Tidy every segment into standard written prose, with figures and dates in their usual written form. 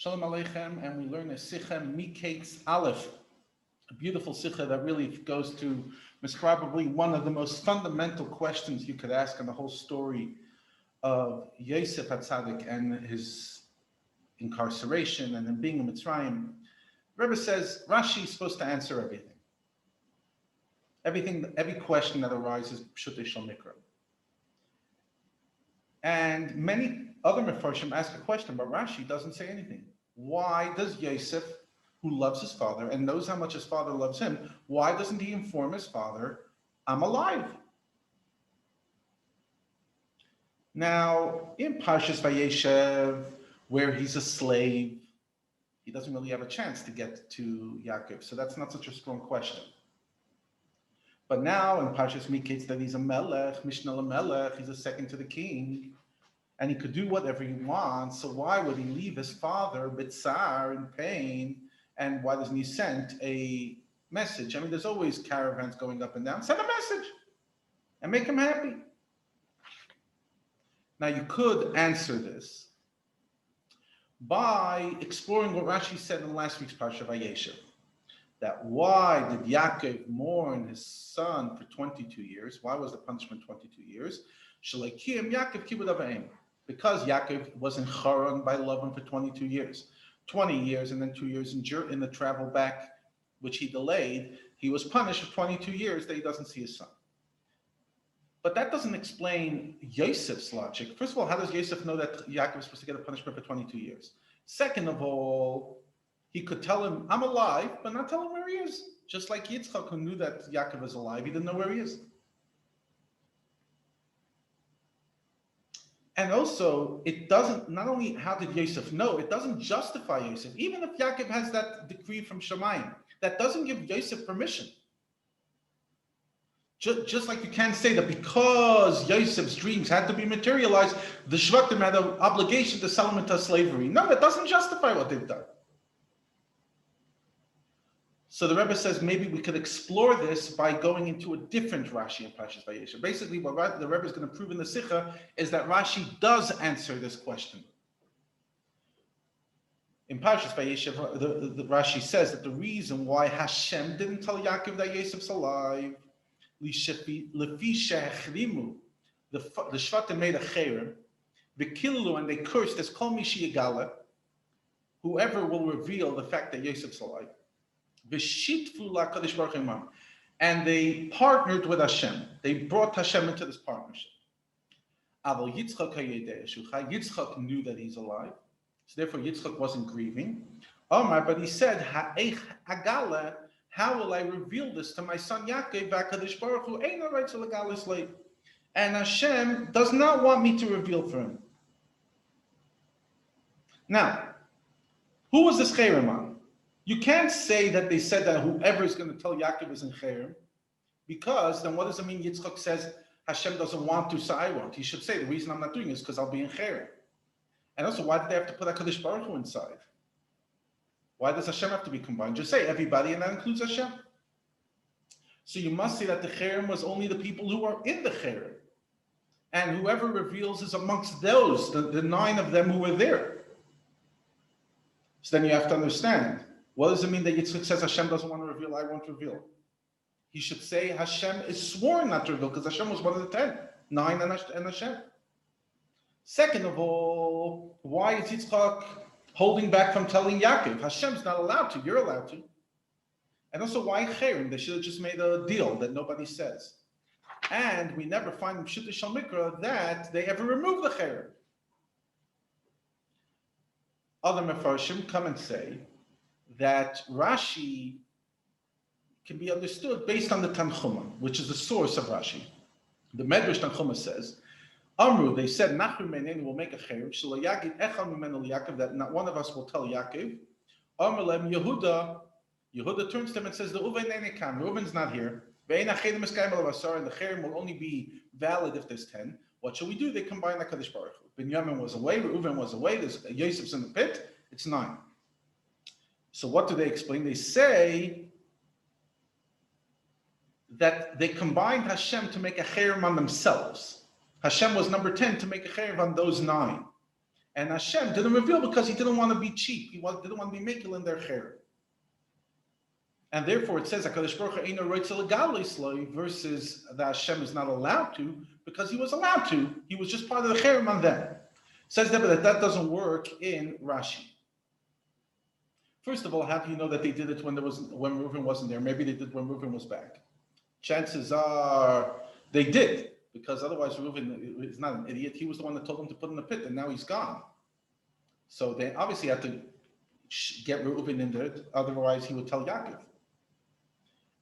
Shalom Aleichem, and we learn a Sikha Miketz Aleph, a beautiful Sikha that really goes to most probably one of the most fundamental questions you could ask in the whole story of Yosef HaTzadik and his incarceration and then being in Mitzrayim. Rabbi says Rashi is supposed to answer everything. Every question that arises, Pshutei Shel Mikra. And many other Mefarshim ask a question, but Rashi doesn't say anything. Why does Yosef, who loves his father and knows how much his father loves him, why doesn't he inform his father, I'm alive? Now, in Parshas Vayeshev, where he's a slave, he doesn't really have a chance to get to Yaakov, so that's not such a strong question. But now in Parshas Miketz that he's a melech, Mishnah Melech, he's a second to the king, and he could do whatever he wants. So why would he leave his father bitzar in pain? And why doesn't he send a message? I mean, there's always caravans going up and down. Send a message and make him happy. Now you could answer this by exploring what Rashi said in last week's Parsha Vayeshev. That why did Yaakov mourn his son for 22 years? Why was the punishment 22 years? Shalakim Yaakov kibud avayim. Because Yaakov was in Haran by Lavan for 22 years. 20 years and then 2 years in the travel back, which he delayed. He was punished for 22 years that he doesn't see his son. But that doesn't explain Yosef's logic. First of all, how does Yosef know that Yaakov is supposed to get a punishment for 22 years? Second of all, he could tell him, I'm alive, but not tell him where he is. Just like Yitzchak, who knew that Yaakov is alive, he didn't know where he is. And also, it doesn't, not only how did Yosef know, it doesn't justify Yosef. Even if Yaakov has that decree from Shemayim, that doesn't give Yosef permission. Just like you can't say that because Yosef's dreams had to be materialized, the Shvatim had an obligation to sell him into slavery. No, that doesn't justify what they've done. So the Rebbe says maybe we could explore this by going into a different Rashi in Parshas Vayeshev. Basically, what the Rebbe is going to prove in the Sikha is that Rashi does answer this question. In Parshas Vayeshev, the Rashi says that the reason why Hashem didn't tell Yaakov that Yosef's alive, the Shvatim made a cherem, the Killu, and they cursed as Kol Mishi Yigala, whoever will reveal the fact that Yosef's alive. And they partnered with Hashem. They brought Hashem into this partnership. Yitzchak knew that he's alive, so therefore Yitzchak wasn't grieving. Omar, but he said, how will I reveal this to my son Yaakov? And Hashem does not want me to reveal for him. Now, who was this cherem on? You can't say that they said that whoever is going to tell Yaakov is in cherem, because then what does it mean Yitzchak says Hashem doesn't want to, so I won't? He should say the reason I'm not doing it is because I'll be in cherem. And also, why did they have to put HaKadosh Baruch Hu inside? Why does Hashem have to be combined? Just say everybody, and that includes Hashem. So you must say that the cherem was only the people who are in the cherem. And whoever reveals is amongst those, the 9 of them who were there. So then you have to understand, what does it mean that Yitzchak says Hashem doesn't want to reveal, I won't reveal? He should say Hashem is sworn not to reveal, because Hashem was one of the 10, 9 and Hashem. Second of all, why is Yitzchak holding back from telling Yaakov? Hashem's not allowed to, you're allowed to. And also, why cherem? They should have just made a deal that nobody says. And we never find in Pshutei Shel Mikra that they ever remove the cherem. Other Mefarshim come and say that Rashi can be understood based on the Tanchuma, which is the source of Rashi. The Medrash Tanchuma says, Amru, they said, Nachum Meinenu will make a cherem, Shelo Yagid Echad Mimenu Yaakov, that not one of us will tell Yaakov. Amru Lem Yehuda turns to him and says, the Reuven Nene Kam, Reuven's not here. Ve'ein Achedim Eskayim Alav Asar, and the cherem will only be valid if there's 10. What shall we do? They combine HaKadosh Baruch Hu. Binyamin was away, Reuven was away, there's Yosef's in the pit, it's 9. So what do they explain? They say that they combined Hashem to make a cherem on themselves. Hashem was number 10 to make a cherem on those 9. And Hashem didn't reveal because he didn't want to be cheap. He didn't want to be making in their cherem. And therefore it says HaKadosh Baruch Hu Eino Roitze Legalos Lo versus that Hashem is not allowed to because he was allowed to. He was just part of the cherem on them. Says that, but that doesn't work in Rashi. First of all, how do you know that they did it when Reuven wasn't there? Maybe they did when Reuven was back. Chances are they did, because otherwise Reuven is not an idiot. He was the one that told them to put in the pit, and now he's gone. So they obviously had to get Reuven in there, otherwise he would tell Yaakov.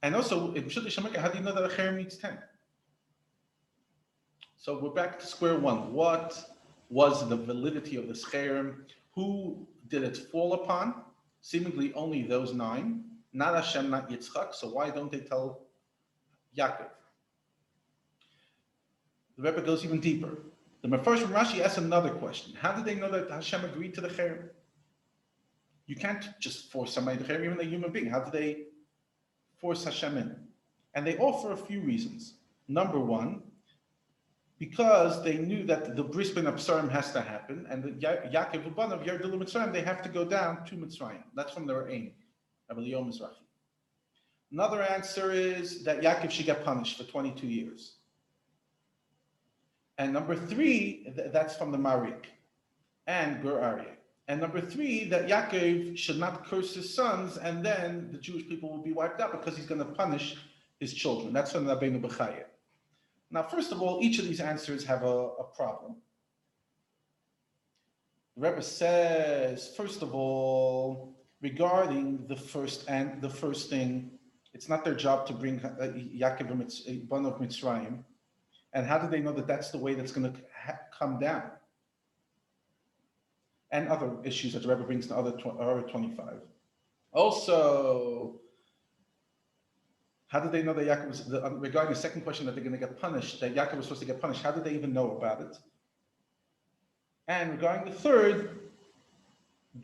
And also, in Pshuti Shemaka, how do you know that a cherem needs 10? So we're back to square one. What was the validity of this cherem? Who did it fall upon? Seemingly only those 9, not Hashem, not Yitzchak. So why don't they tell Yaakov? The Rebbe goes even deeper. The Mefarsh from Rashi asks another question. How did they know that Hashem agreed to the cherem? You can't just force somebody to cherem, even a human being. How did they force Hashem in? And they offer a few reasons. Number one, because they knew that the bris ben Absarim has to happen, and the Yaakov Ubanav Yerdul Mitzrayim, they have to go down to Mitzrayim. That's from their aim. Another answer is that Yaakov should get punished for 22 years. And number 3, that's from the Marik and Gur Aryeh. And number 3, that Yaakov should not curse his sons, and then the Jewish people will be wiped out because he's going to punish his children. That's from Rabbeinu Bechaya. Now, first of all, each of these answers have a problem. The Rebbe says, first of all, regarding the first thing, it's not their job to bring Yaakov Ban of Mitzrayim. And how do they know that that's the way that's going to come down? And other issues that the Rebbe brings in other 25. Also, how did they know that Yaakov was, regarding the second question, that they're going to get punished, that Yaakov was supposed to get punished, how did they even know about it? And regarding the third,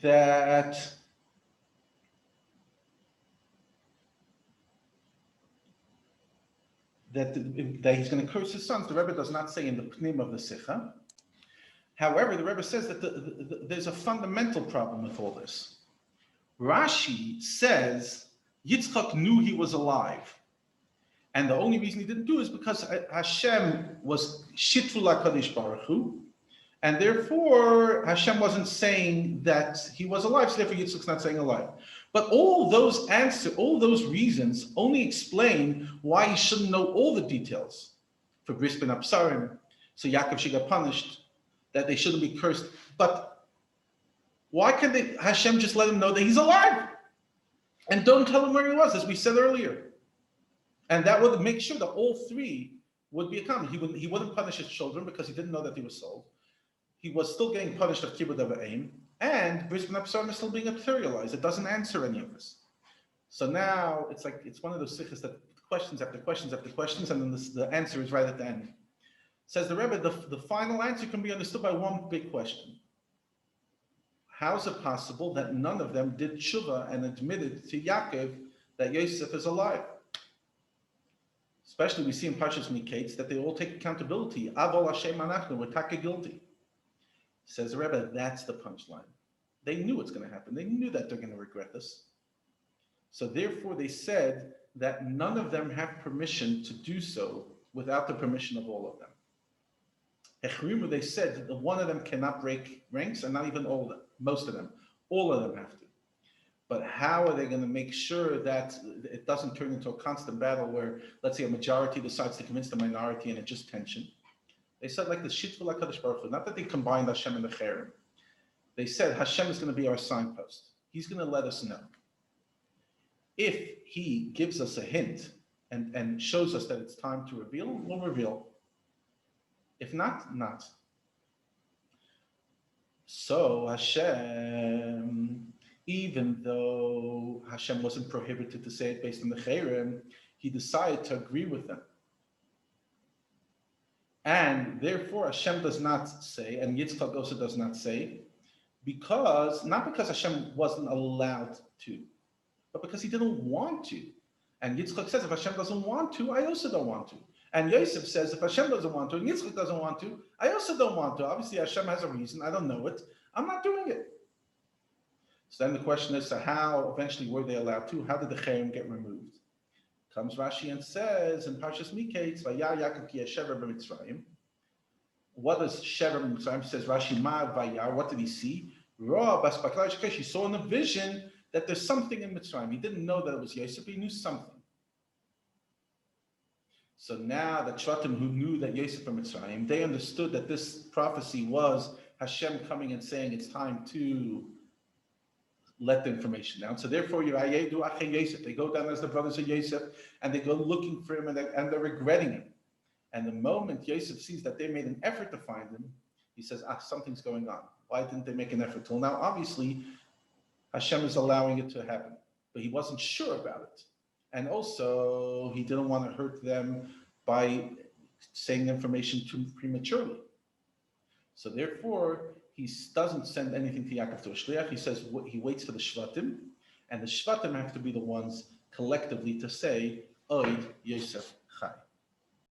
that he's going to curse his sons, the Rebbe does not say in the pnim of the Sikha. However, the Rebbe says that there's a fundamental problem with all this. Rashi says Yitzchak knew he was alive. And the only reason he didn't do it is because Hashem was shitful HaKadosh Baruch Hu, and therefore Hashem wasn't saying that he was alive, so therefore Yitzchak's not saying alive. But all those reasons only explain why he shouldn't know all the details. For bris ben Absarim, so Yaakov should get punished, that they shouldn't be cursed. But why can't Hashem just let him know that he's alive? And don't tell him where he was, as we said earlier. And that would make sure that all 3 would be accomplished. He wouldn't punish his children because he didn't know that he was sold. He was still getting punished of kibbud of aim, and bris ben Absarim is still being materialized. It doesn't answer any of this. So now it's one of those sikhs that questions after questions after questions, and then the answer is right at the end. Says the Rebbe, the final answer can be understood by one big question. How is it possible that none of them did tshuva and admitted to Yaakov that Yosef is alive? Especially we see in Parshas Miketz that they all take accountability. Avol Hashem anachnu, we're taka guilty. Says the Rebbe, that's the punchline. They knew what's going to happen. They knew that they're going to regret this. So therefore they said that none of them have permission to do so without the permission of all of them. Echrimu, they said that one of them cannot break ranks, and not even all of them, most of them. All of them have to. But how are they going to make sure that it doesn't turn into a constant battle where, let's say, a majority decides to convince the minority and it's just tension? They said like the shitful HaKadosh Baruch Hu, not that they combined Hashem and the cherem. They said Hashem is going to be our signpost. He's going to let us know. If he gives us a hint and shows us that it's time to reveal, we'll reveal. If not, not. So Hashem, even though Hashem wasn't prohibited to say it based on the cherem, he decided to agree with them. And therefore Hashem does not say, and Yitzchak also does not say, not because Hashem wasn't allowed to, but because he didn't want to. And Yitzchak says, if Hashem doesn't want to, I also don't want to. And Yosef says, if Hashem doesn't want to, and Yitzchak doesn't want to, I also don't want to. Obviously Hashem has a reason, I don't know it. I'm not doing it. So then the question is, so how eventually were they allowed to? How did the cherem get removed? Comes Rashi and says in Parshas Miketz, Vayar Yaakov ki yeshever b'Mitzrayim. What does shever b'Mitzrayim? Says Rashi, Ma Vayar. What did he see? Ra bas baklai shekesh. He saw in a vision that there's something in Mitzrayim. He didn't know that it was Yosef, he knew something. So now the Shvatim who knew that Yosef from Mitzrayim, they understood that this prophecy was Hashem coming and saying it's time to let the information down. So therefore, they go down as the brothers of Yosef, and they go looking for him, and they're regretting him. And the moment Yosef sees that they made an effort to find him, he says, something's going on. Why didn't they make an effort? Till now, obviously, Hashem is allowing it to happen, but he wasn't sure about it. And also, he didn't want to hurt them by saying information too prematurely. So therefore, he doesn't send anything to Yaakov to a shliach. He says he waits for the shvatim, and the shvatim have to be the ones collectively to say, Oid Yosef Chai.